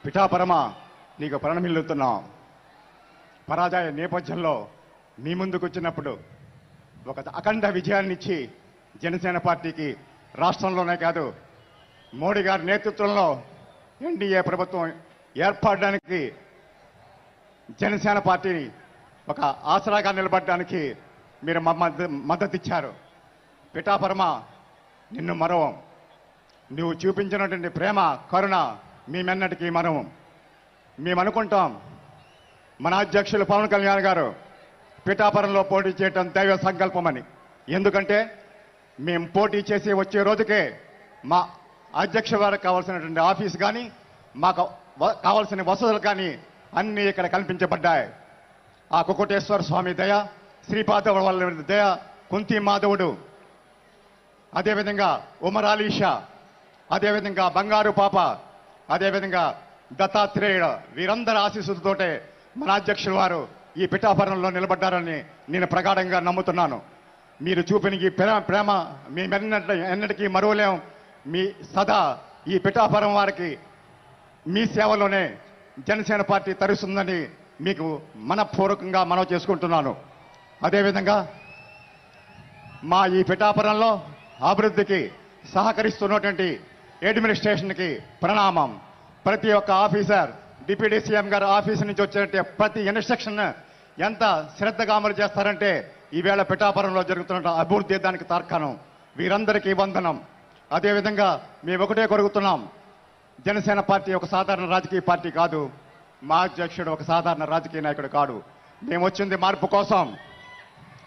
పిఠాపరమ నీకు ప్రణమిల్లుతున్నాం. పరాజయ నేపథ్యంలో మీ ముందుకు వచ్చినప్పుడు ఒక అఖండ విజయాన్నిచ్చి జనసేన పార్టీకి రాష్ట్రంలోనే కాదు మోడీ గారి నేతృత్వంలో ఎన్డీఏ ప్రభుత్వం ఏర్పడడానికి జనసేన పార్టీని ఒక ఆసరాగా నిలబడడానికి మీరు మద్దతు ఇచ్చారు. పిఠాపరమ నిన్ను మరవం. నువ్వు చూపించినటువంటి ప్రేమ కరుణ మేమెన్నటికీ మరవం. మేము అనుకుంటాం మన అధ్యక్షులు పవన్ కళ్యాణ్ గారు పిఠాపురంలో పోటీ చేయడం దైవ సంకల్పమని. ఎందుకంటే మేము పోటీ చేసి వచ్చే రోజుకే మా అధ్యక్ష వారికి కావాల్సినటువంటి ఆఫీస్ కానీ మాకు కావాల్సిన వసతులు కానీ అన్నీ ఇక్కడ కల్పించబడ్డాయి. ఆ కుకుటేశ్వర స్వామి దయ, శ్రీపాద వాళ్ళ దయ, కుంతి మాధవుడు, అదేవిధంగా ఉమరాలీషా, అదేవిధంగా బంగారు పాప, అదేవిధంగా దత్తాత్రేయుడు, వీరందరి ఆశీస్సులతోటే మన అధ్యక్షుల వారు ఈ పిఠాపురంలో నిలబడ్డారని నేను ప్రగాఢంగా నమ్ముతున్నాను. మీరు చూపిన ఈ ప్రేమ ఎన్నటికీ మరువలేం. మీ సదా ఈ పిఠాపురం వారికి మీ సేవలోనే జనసేన పార్టీ తరుస్తుందని మీకు మనపూర్వకంగా మనవి చేసుకుంటున్నాను. అదేవిధంగా మా ఈ పిఠాపురంలో అభివృద్ధికి సహకరిస్తున్నటువంటి అడ్మినిస్ట్రేషన్కి ప్రణామం. ప్రతి ఒక్క ఆఫీసర్, డిప్యూటీ సీఎం గారి ఆఫీసు నుంచి వచ్చే ప్రతి ఇన్స్ట్రక్షన్ ఎంత శ్రద్ధగా అమలు చేస్తారంటే ఈవేళ పిఠాపురంలో జరుగుతున్న అభివృద్ధి దానికి తార్కాణం. వీరందరికీ వందనం. అదేవిధంగా మేము ఒకటే కొరుగుతున్నాం, జనసేన పార్టీ ఒక సాధారణ రాజకీయ పార్టీ కాదు, మా అధ్యక్షుడు ఒక సాధారణ రాజకీయ నాయకుడు కాడు. మేము వచ్చింది మార్పు కోసం.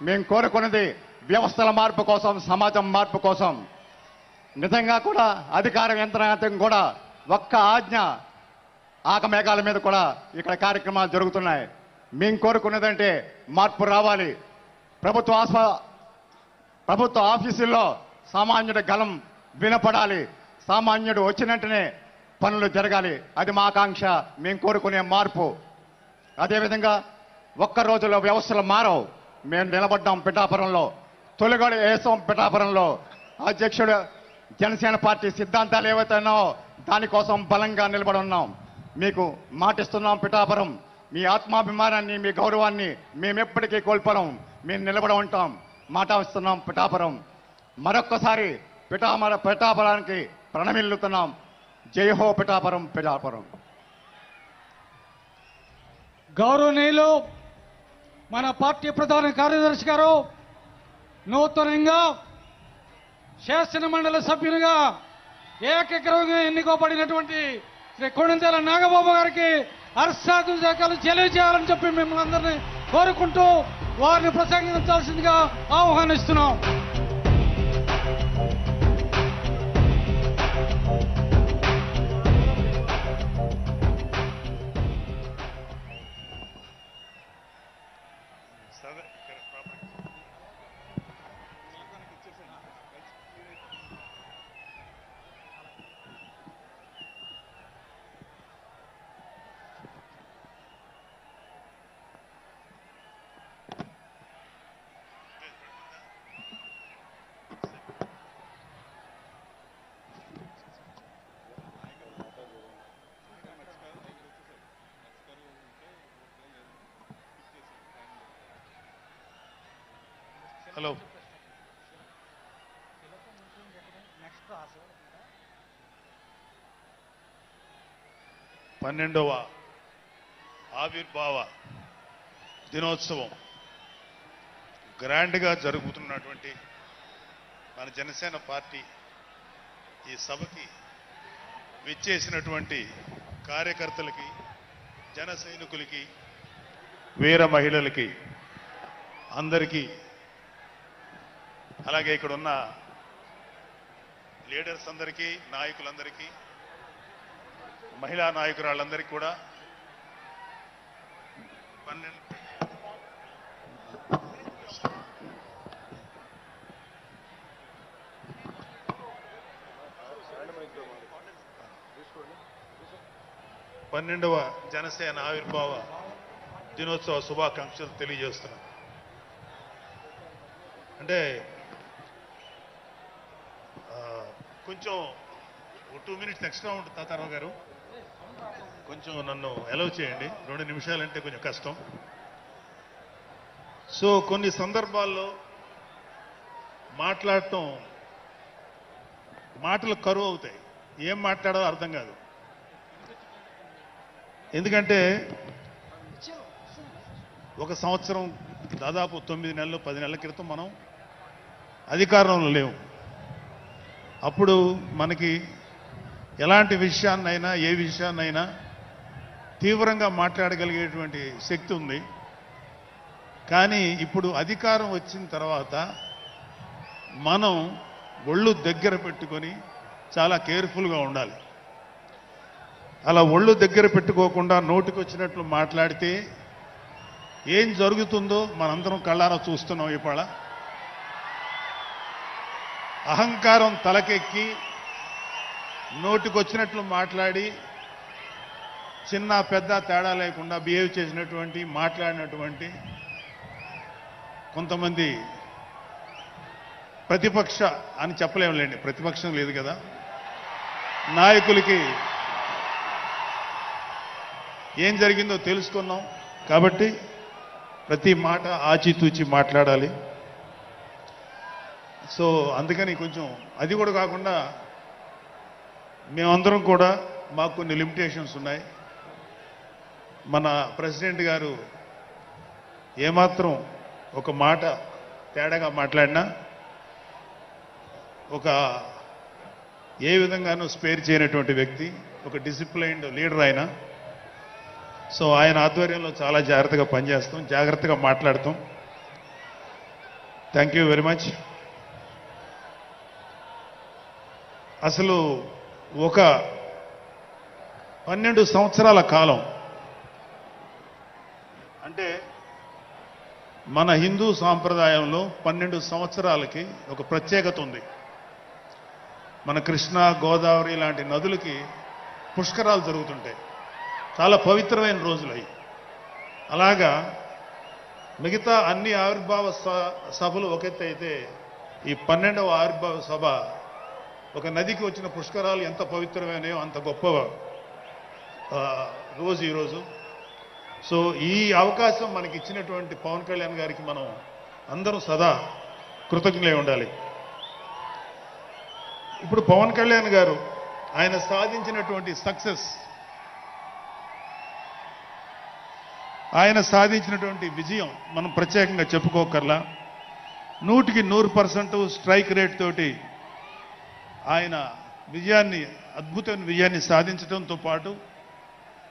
మేము కోరుకున్నది వ్యవస్థల మార్పు కోసం, సమాజం మార్పు కోసం. నిజంగా కూడా అధికార యంత్రాంగం కూడా ఒక్క ఆజ్ఞ ఆకమేఘాల మీద కూడా ఇక్కడ కార్యక్రమాలు జరుగుతున్నాయి. మేము కోరుకున్నదంటే మార్పు రావాలి. ప్రభుత్వ ఆఫీసుల్లో సామాన్యుడి గలం వినపడాలి. సామాన్యుడు వచ్చినట్టునే పనులు జరగాలి. అది మా ఆకాంక్ష, మేము కోరుకునే మార్పు. అదేవిధంగా ఒక్క రోజులో వ్యవస్థలు మారవు. మేము నిలబడ్డాం పిఠాపురంలో, తొలిగొడ వేసాం పిఠాపురంలో. అధ్యక్షుడు జనసేన పార్టీ సిద్ధాంతాలు ఏవైతున్నాయో దానికోసం బలంగా నిలబడి ఉన్నాం. మీకు మాటిస్తున్నాం, పిఠాపురం మీ ఆత్మాభిమానాన్ని, మీ గౌరవాన్ని మేమెప్పటికీ కోల్పోం. మేము నిలబడి ఉంటాం. మాట ఇస్తున్నాం పిఠాపురం. మరొక్కసారి పిఠాపురానికి ప్రణమిల్లుతున్నాం. జై హో పిఠాపురం, పిఠాపురం. గౌరవనీయులు మన పార్టీ ప్రధాన కార్యదర్శి గారు నూతనంగా శాసన మండలి సభ్యునిగా ఏకగ్రీవంగా ఎన్నుకోబడినటువంటి శ్రీ కొణిదెల నాగబాబు గారికి హర్షాభిషేకాలు తెలియజేయాలని చెప్పి మిమ్మల్ని అందరినీ కోరుకుంటూ వారిని ప్రసంగించాల్సిందిగా ఆహ్వానిస్తున్నాం. హలో, 12వ ఆవిర్భావ దినోత్సవం గ్రాండ్గా జరుగుతున్నటువంటి మన జనసేన పార్టీ ఈ సభకి విచ్చేసినటువంటి కార్యకర్తలకి, జన సైనికులకి, వీర మహిళలకి అందరికీ, అలాగే ఇక్కడ ఉన్న లీడర్స్ అందరికీ, నాయకులందరికీ, మహిళా నాయకురాళ్ళందరికీ కూడా 12వ జనసేన ఆవిర్భావ దినోత్సవ శుభాకాంక్షలు తెలియజేస్తున్నాం. అంటే కొంచెం 2 minutes ఎక్స్ట్రా ఉంటుంది తాతారావు గారు. కొంచెం నన్ను అలౌ చేయండి, 2 నిమిషాలంటే కొంచెం కష్టం. సో కొన్ని సందర్భాల్లో మాట్లాడటం మాటలు కరువు అవుతాయి, ఏం మాట్లాడాలో అర్థం కాదు. ఎందుకంటే ఒక సంవత్సరం దాదాపు 9 నెలలు 10 నెలల క్రితం మనం అధికారంలో లేవు. అప్పుడు మనకి ఎలాంటి విషయాన్నైనా ఏ విషయాన్నైనా తీవ్రంగా మాట్లాడగలిగేటువంటి శక్తి ఉంది. కానీ ఇప్పుడు అధికారం వచ్చిన తర్వాత మనం ఒళ్ళు దగ్గర పెట్టుకొని చాలా కేర్ఫుల్గా ఉండాలి. అలా ఒళ్ళు దగ్గర పెట్టుకోకుండా నోటికొచ్చినట్లు మాట్లాడితే ఏం జరుగుతుందో మనందరం కళ్ళారా చూస్తున్నాం. ఇవాళ అహంకారం తలకెక్కి నోటికొచ్చినట్లు మాట్లాడి చిన్న పెద్ద తేడా లేకుండా బిహేవ్ చేసినటువంటి మాట్లాడినటువంటి కొంతమంది ప్రతిపక్ష అని చెప్పలేములేండి, ప్రతిపక్షం లేదు కదా, నాయకులకి ఏం జరిగిందో తెలుసుకున్నాం. కాబట్టి ప్రతి మాట ఆచితూచి మాట్లాడాలి. సో అందుకని కొంచెం అది కూడా కాకుండా మేమందరం కూడా మాకు కొన్ని లిమిటేషన్స్ ఉన్నాయి. మన ప్రెసిడెంట్ గారు ఏమాత్రం ఒక మాట తేడాగా మాట్లాడినా ఒక ఏ విధంగానూ స్పేర్ చేయనటువంటి వ్యక్తి, ఒక డిసిప్లైన్డ్ లీడర్ ఆయన. సో ఆయన ఆధ్వర్యంలో చాలా జాగ్రత్తగా పనిచేస్తాం, జాగ్రత్తగా మాట్లాడతాం. Thank you very much. అసలు ఒక 12 సంవత్సరాల కాలం అంటే మన హిందూ సాంప్రదాయంలో 12 సంవత్సరాలకి ఒక ప్రత్యేకత ఉంది. మన కృష్ణ గోదావరి లాంటి నదులకి పుష్కరాలు జరుగుతుంటాయి, చాలా పవిత్రమైన రోజులు అవి. అలాగా మిగతా అన్ని ఆవిర్భావ సభలు ఒక ఎత్తు అయితే ఈ 12వ ఆవిర్భావ సభ ఒక నదికి వచ్చిన పుష్కరాలు ఎంత పవిత్రమైనయో అంత గొప్ప రోజు ఈరోజు. సో ఈ అవకాశం మనకి ఇచ్చినటువంటి పవన్ కళ్యాణ్ గారికి మనం అందరం సదా కృతజ్ఞులై ఉండాలి. ఇప్పుడు పవన్ కళ్యాణ్ గారు ఆయన సాధించినటువంటి సక్సెస్, ఆయన సాధించినటువంటి విజయం మనం ప్రత్యేకంగా చెప్పుకోకర్లా. 100% స్ట్రైక్ రేట్ తోటి ఆయన అద్భుతమైన విజయాన్ని సాధించడంతో పాటు